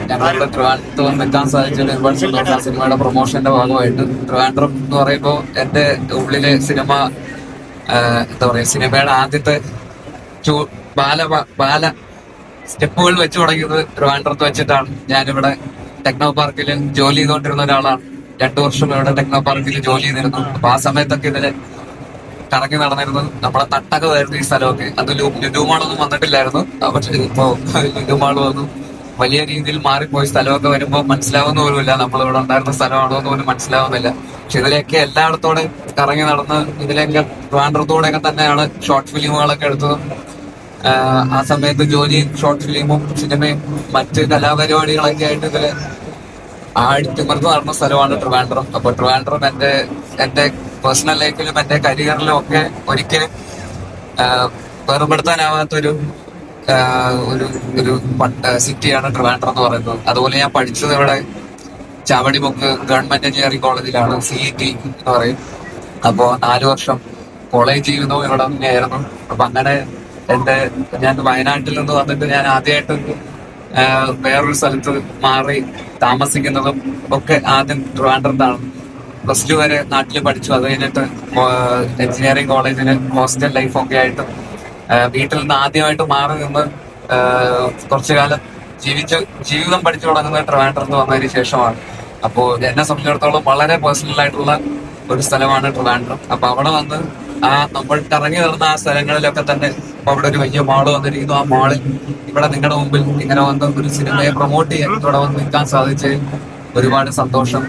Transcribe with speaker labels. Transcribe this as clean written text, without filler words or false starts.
Speaker 1: ഞങ്ങളുടെ ട്രിവാൻഡ്രത്ത് വന്ന് എത്താൻ സാധിച്ചതിൽ ഒരുപാട് സന്തോഷം. ആ സിനിമയുടെ പ്രൊമോഷന്റെ ഭാഗമായിട്ട് ട്രിവാൻഡ്രം എന്ന് പറയുമ്പോൾ എന്റെ ഉള്ളിലെ സിനിമ എന്താ പറയാ, സിനിമയുടെ ആദ്യത്തെ ചൂ- ബാല ബാല സ്റ്റെപ്പുകൾ വെച്ച് തുടങ്ങിയത് ട്രിവാൻഡ്രത്ത് വെച്ചിട്ടാണ്. ഞാനിവിടെ ടെക്നോ പാർക്കിൽ ജോലി ചെയ്തുകൊണ്ടിരുന്ന ഒരാളാണ്. 2 വർഷം ഇവിടെ ടെക്നോ പാർക്കിൽ ജോലി ചെയ്തിരുന്നു. അപ്പൊ ആ സമയത്തൊക്കെ ഇതില് കറങ്ങി നടന്നിരുന്നത് നമ്മളെ തട്ടകമായിരുന്നു ഈ സ്ഥലമൊക്കെ. അത് ലുലുമാളൊന്നും വന്നിട്ടില്ലായിരുന്നു. പക്ഷെ ഇപ്പോ ലുലുമാൾ വന്നു. വലിയ രീതിയിൽ മാറിപ്പോയി. സ്ഥലമൊക്കെ വരുമ്പോൾ മനസ്സിലാവുന്ന പോലുമില്ല നമ്മൾ ഇവിടെ ഉണ്ടായിരുന്ന സ്ഥലമാണോ എന്ന് പോലും മനസ്സിലാവുന്നില്ല. പക്ഷെ ഇതിലേക്ക് എല്ലായിടത്തോടെ കറങ്ങി നടന്ന് ഇതിലേക്ക് ട്രിവാൻഡ്രത്തോടെയൊക്കെ തന്നെയാണ് ഷോർട്ട് ഫിലിമുകളൊക്കെ എടുത്തതും. ആ സമയത്ത് ജോലിയും ഷോർട്ട് ഫിലിമും സിനിമയും മറ്റ് കലാപരിപാടികളൊക്കെ ആയിട്ട് ഇതില് ആഴ്ത്തിമർന്ന് നടന്ന സ്ഥലമാണ് ട്രിവാൻഡ്രം. അപ്പൊ ട്രിവാൻഡ്രം എന്റെ പേഴ്സണൽ ലൈഫിലും എന്റെ കരിയറിലും ഒക്കെ ഒരിക്കലും വേർപെടുത്താനാവാത്തൊരു ഒരു ഒരു സിറ്റിയാണ് ട്രിവാൻഡ്രം എന്ന് പറയുന്നത്. അതുപോലെ ഞാൻ പഠിച്ചത് ഇവിടെ ചാവടിമുക്ക് ഗവൺമെന്റ് എഞ്ചിനീയറിംഗ് കോളേജിലാണ്, CET എന്ന് പറയും. അപ്പോ 4 വർഷം കോളേജ് ജീവിതവും ഇവിടെ തന്നെയായിരുന്നു. അപ്പൊ അങ്ങനെ ഞാൻ വയനാട്ടിൽ നിന്ന് വന്നിട്ട് ഞാൻ ആദ്യമായിട്ട് വേറൊരു സ്ഥലത്ത് മാറി താമസിക്കുന്നതും ഒക്കെ ആദ്യം ട്രിവാൻഡ്രത്താണ്. +2 വരെ നാട്ടിൽ പഠിച്ചു. അത് കഴിഞ്ഞിട്ട് എഞ്ചിനീയറിംഗ് കോളേജിന് ഹോസ്റ്റൽ ലൈഫൊക്കെ ആയിട്ട് വീട്ടിൽ നിന്ന് ആദ്യമായിട്ട് മാറി നിന്ന് കുറച്ചു കാലം ജീവിതം പഠിച്ചു തുടങ്ങുന്നത് ട്രിവാൻഡ്രത്ത് വന്നതിന് ശേഷമാണ്. അപ്പോ എന്നെ സംബന്ധിച്ചിടത്തോളം വളരെ പേഴ്സണൽ ആയിട്ടുള്ള ഒരു സ്ഥലമാണ് ട്രിവാൻഡ്രം. അപ്പൊ അവിടെ വന്ന് നമ്മൾ കറങ്ങി നടന്ന ആ സ്ഥലങ്ങളിലൊക്കെ തന്നെ ഇപ്പൊ അവിടെ ഒരു വലിയ മാള് വന്നിരിക്കുന്നു. ആ മാളിൽ ഇവിടെ നിങ്ങളുടെ മുമ്പിൽ ഇങ്ങനെ വന്ന് ഒരു സിനിമയെ പ്രൊമോട്ട് ചെയ്യാൻ ഇവിടെ വന്ന് നിൽക്കാൻ സാധിച്ചതിൽ ഒരുപാട് സന്തോഷം.